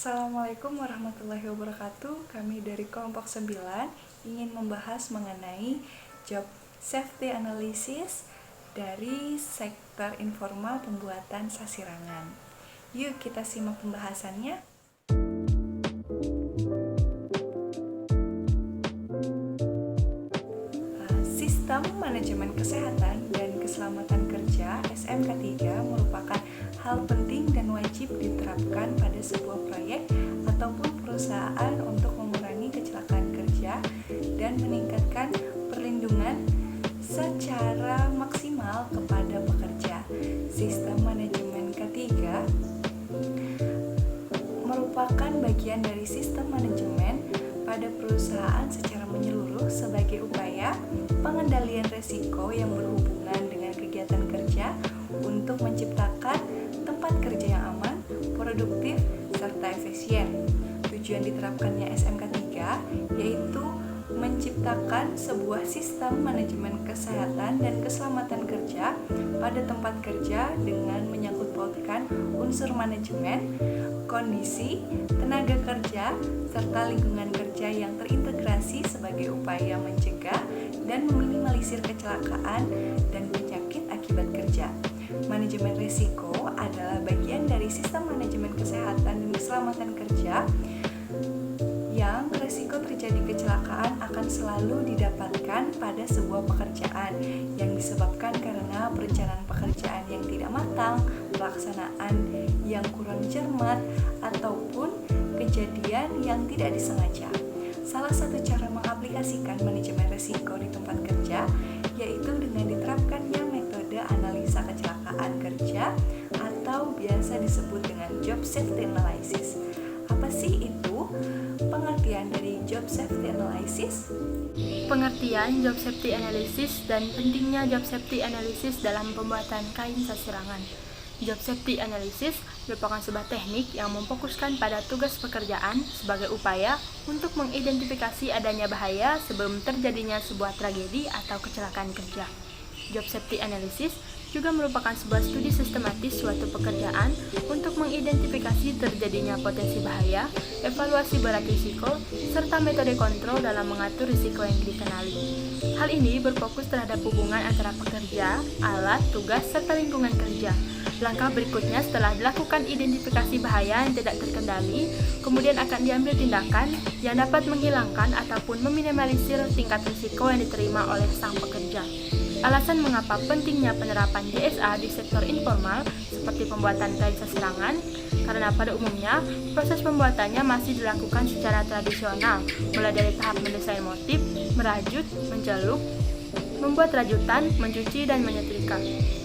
Assalamualaikum warahmatullahi wabarakatuh. Kami dari kelompok 9 ingin membahas mengenai job safety analysis dari sektor informal pembuatan sasirangan. Yuk kita simak pembahasannya. Sistem Manajemen Kesehatan dan Keselamatan Kerja SMK 3 merupakan hal penting dan wajib diterapkan pada sebuah proyek ataupun perusahaan untuk mengurangi kecelakaan kerja dan meningkatkan perlindungan secara maksimal kepada pekerja. Sistem manajemen ketiga merupakan bagian dari sistem manajemen pada perusahaan secara menyeluruh sebagai upaya pengendalian risiko yang berhubungan dengan kegiatan kerja untuk menciptakan tempat kerja yang aman, produktif, serta efisien. Tujuan diterapkannya SMK 3 yaitu menciptakan sebuah sistem manajemen kesehatan dan keselamatan kerja pada tempat kerja dengan menyangkut pautkan unsur manajemen, kondisi, tenaga kerja, serta lingkungan kerja yang terintegrasi sebagai upaya mencegah dan meminimalisir kecelakaan dan penyakit akibat kerja. Manajemen risiko adalah bagian dari sistem manajemen kesehatan dan keselamatan kerja yang risiko terjadi kecelakaan akan selalu didapatkan pada sebuah pekerjaan yang disebabkan karena perencanaan pekerjaan yang tidak matang, pelaksanaan yang kurang cermat, ataupun kejadian yang tidak disengaja. Salah satu cara mengaplikasikan manajemen risiko di tempat kerja yaitu dengan diterapkannya metode analisa kecelakaan kerja atau biasa disebut dengan job safety analysis. Apa sih itu? Pengertian dari job safety analysis? Pengertian job safety analysis dan pentingnya job safety analysis dalam pembuatan kain sasirangan. Job safety analysis merupakan sebuah teknik yang memfokuskan pada tugas pekerjaan sebagai upaya untuk mengidentifikasi adanya bahaya sebelum terjadinya sebuah tragedi atau kecelakaan kerja. Job safety analysis juga merupakan sebuah studi sistematis suatu pekerjaan untuk mengidentifikasi terjadinya potensi bahaya, evaluasi berat risiko, serta metode kontrol dalam mengatur risiko yang dikenali. Hal ini berfokus terhadap hubungan antara pekerja, alat, tugas, serta lingkungan kerja. Langkah berikutnya setelah dilakukan identifikasi bahaya yang tidak terkendali, kemudian akan diambil tindakan yang dapat menghilangkan ataupun meminimalisir tingkat risiko yang diterima oleh sang pekerja. Alasan mengapa pentingnya penerapan JSA di sektor informal seperti pembuatan kain sasirangan, karena pada umumnya proses pembuatannya masih dilakukan secara tradisional, mulai dari tahap mendesain motif, merajut, menceluk, membuat rajutan, mencuci, dan menyetrika.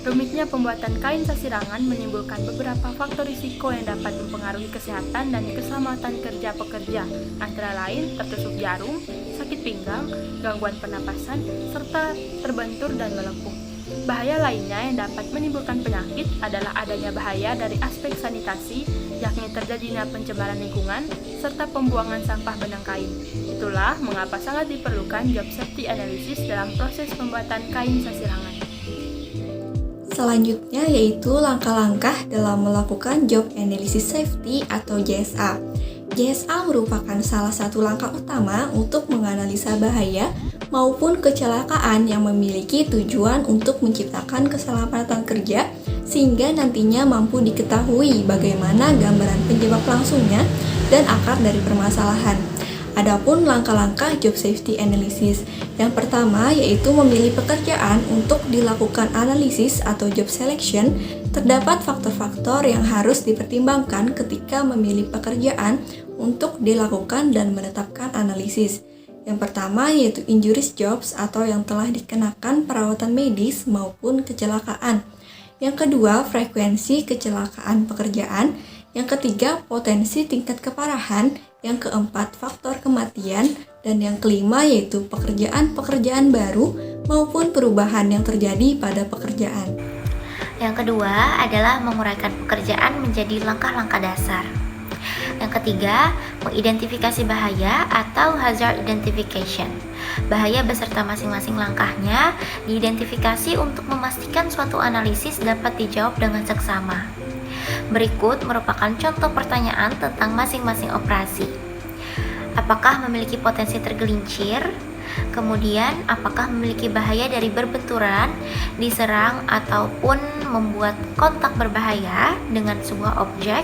Rumitnya pembuatan kain sasirangan menimbulkan beberapa faktor risiko yang dapat mempengaruhi kesehatan dan keselamatan kerja pekerja, antara lain tertusuk jarum, sakit pinggang, gangguan pernapasan, serta terbentur dan melepuh. Bahaya lainnya yang dapat menimbulkan penyakit adalah adanya bahaya dari aspek sanitasi, yakni terjadinya pencemaran lingkungan, serta pembuangan sampah benang kain. Itulah mengapa sangat diperlukan job safety analysis dalam proses pembuatan kain sasirangan. Selanjutnya yaitu langkah-langkah dalam melakukan job analysis safety atau JSA. JSA merupakan salah satu langkah utama untuk menganalisa bahaya maupun kecelakaan yang memiliki tujuan untuk menciptakan keselamatan kerja sehingga nantinya mampu diketahui bagaimana gambaran penyebab langsungnya dan akar dari permasalahan. Adapun langkah-langkah job safety analysis, yang pertama yaitu memilih pekerjaan untuk dilakukan analisis atau job selection. Terdapat faktor-faktor yang harus dipertimbangkan ketika memilih pekerjaan untuk dilakukan dan menetapkan analisis. Yang pertama yaitu injuries jobs atau yang telah dikenakan perawatan medis maupun kecelakaan. Yang kedua, frekuensi kecelakaan pekerjaan. Yang ketiga, potensi tingkat keparahan. Yang keempat, faktor kematian. Dan yang kelima yaitu pekerjaan-pekerjaan baru maupun perubahan yang terjadi pada pekerjaan. Yang kedua adalah menguraikan pekerjaan menjadi langkah-langkah dasar. Yang ketiga, mengidentifikasi bahaya atau hazard identification. Bahaya beserta masing-masing langkahnya diidentifikasi untuk memastikan suatu analisis dapat dijawab dengan seksama. Berikut merupakan contoh pertanyaan tentang masing-masing operasi. Apakah memiliki potensi tergelincir? Kemudian, apakah memiliki bahaya dari berbenturan, diserang, ataupun membuat kontak berbahaya dengan sebuah objek?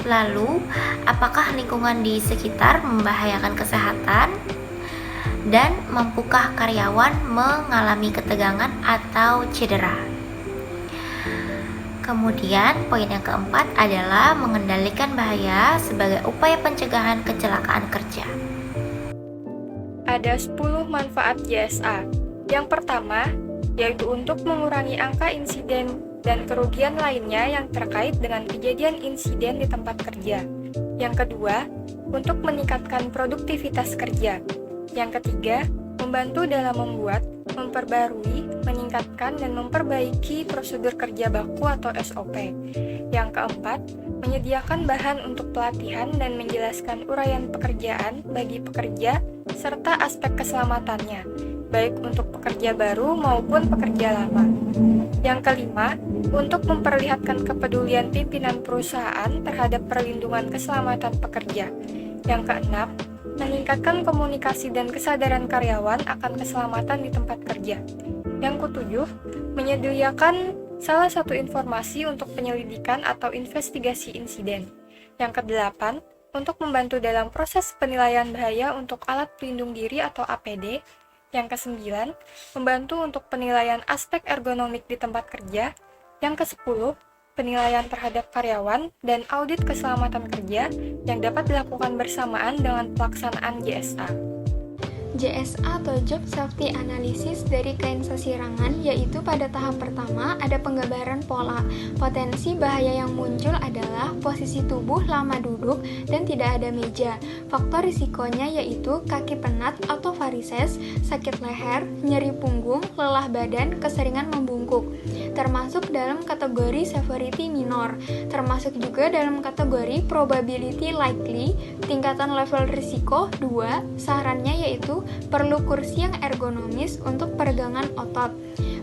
Lalu, apakah lingkungan di sekitar membahayakan kesehatan? Dan mampukah karyawan mengalami ketegangan atau cedera? Kemudian, poin yang keempat adalah mengendalikan bahaya sebagai upaya pencegahan kecelakaan kerja. Ada 10 manfaat JSA. Yang pertama, yaitu untuk mengurangi angka insiden dan kerugian lainnya yang terkait dengan kejadian insiden di tempat kerja. Yang kedua, untuk meningkatkan produktivitas kerja. Yang ketiga, membantu dalam membuat, memperbarui, meningkatkan, dan memperbaiki prosedur kerja baku atau SOP. Yang keempat, menyediakan bahan untuk pelatihan dan menjelaskan uraian pekerjaan bagi pekerja serta aspek keselamatannya, baik untuk pekerja baru maupun pekerja lama. Yang kelima, untuk memperlihatkan kepedulian pimpinan perusahaan terhadap perlindungan keselamatan pekerja. Yang keenam, meningkatkan komunikasi dan kesadaran karyawan akan keselamatan di tempat kerja. Yang ketujuh, menyediakan salah satu informasi untuk penyelidikan atau investigasi insiden. Yang kedelapan, untuk membantu dalam proses penilaian bahaya untuk alat pelindung diri atau APD. Yang kesembilan, membantu untuk penilaian aspek ergonomik di tempat kerja. Yang kesepuluh, penilaian terhadap karyawan dan audit keselamatan kerja yang dapat dilakukan bersamaan dengan pelaksanaan JSA. JSA atau Job Safety Analysis dari kain sasirangan, yaitu pada tahap pertama ada penggambaran pola. Potensi bahaya yang muncul adalah posisi tubuh lama duduk dan tidak ada meja. Faktor risikonya yaitu kaki penat atau varises, sakit leher, nyeri punggung, lelah badan, keseringan membungkuk. Termasuk dalam kategori severity minor, termasuk juga dalam kategori probability likely, tingkatan level risiko 2, sarannya yaitu perlu kursi yang ergonomis untuk peregangan otot.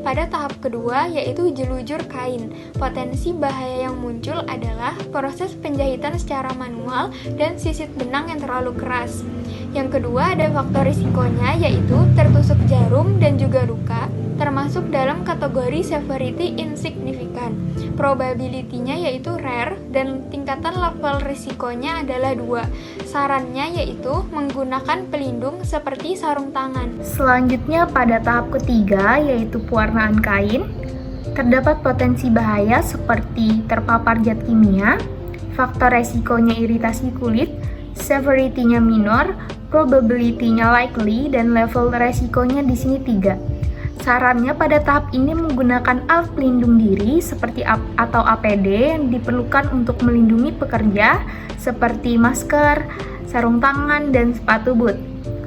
Pada tahap kedua yaitu jelujur kain, potensi bahaya yang muncul adalah proses penjahitan secara manual dan sisit benang yang terlalu keras. Yang kedua ada faktor risikonya yaitu tertusuk jarum dan juga luka, termasuk dalam kategori severity insignificant. Probability-nya yaitu rare dan tingkatan level risikonya adalah 2. Sarannya yaitu menggunakan pelindung seperti sarung tangan. Selanjutnya pada tahap ketiga yaitu pewarnaan kain, terdapat potensi bahaya seperti terpapar zat kimia, faktor resikonya iritasi kulit, severity-nya minor, probability-nya likely, dan level resikonya di sini 3. Sarannya pada tahap ini menggunakan alat pelindung diri seperti atau APD yang diperlukan untuk melindungi pekerja seperti masker, sarung tangan, dan sepatu boot.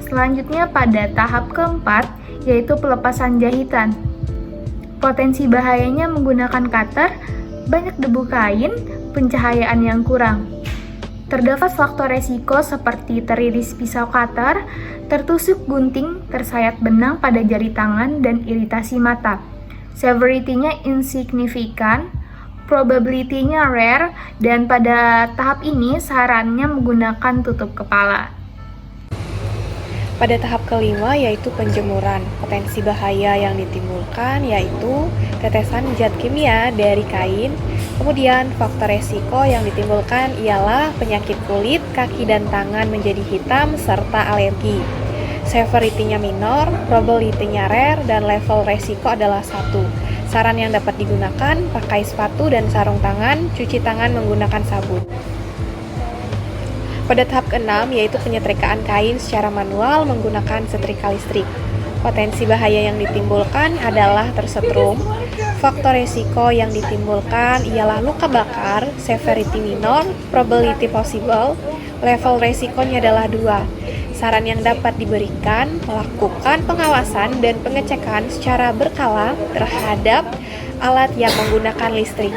Selanjutnya pada tahap keempat yaitu pelepasan jahitan. Potensi bahayanya menggunakan cutter, banyak debu kain, pencahayaan yang kurang. Terdapat faktor resiko seperti teriris pisau cutter, tertusuk gunting, tersayat benang pada jari tangan, dan iritasi mata. Severity-nya insignificant, probability-nya rare, dan pada tahap ini sarannya menggunakan tutup kepala. Pada tahap kelima yaitu penjemuran. Potensi bahaya yang ditimbulkan yaitu tetesan zat kimia dari kain. Kemudian faktor resiko yang ditimbulkan ialah penyakit kulit, kaki dan tangan menjadi hitam serta alergi. Severity-nya minor, probability-nya rare, dan level resiko adalah 1. Saran yang dapat digunakan, pakai sepatu dan sarung tangan, cuci tangan menggunakan sabun. Pada tahap ke-6 yaitu penyetrikaan kain secara manual menggunakan setrika listrik. Potensi bahaya yang ditimbulkan adalah tersetrum. Faktor resiko yang ditimbulkan ialah luka bakar, severity minor, probability possible, level resikonya adalah 2. Saran yang dapat diberikan, melakukan pengawasan dan pengecekan secara berkala terhadap alat yang menggunakan listrik.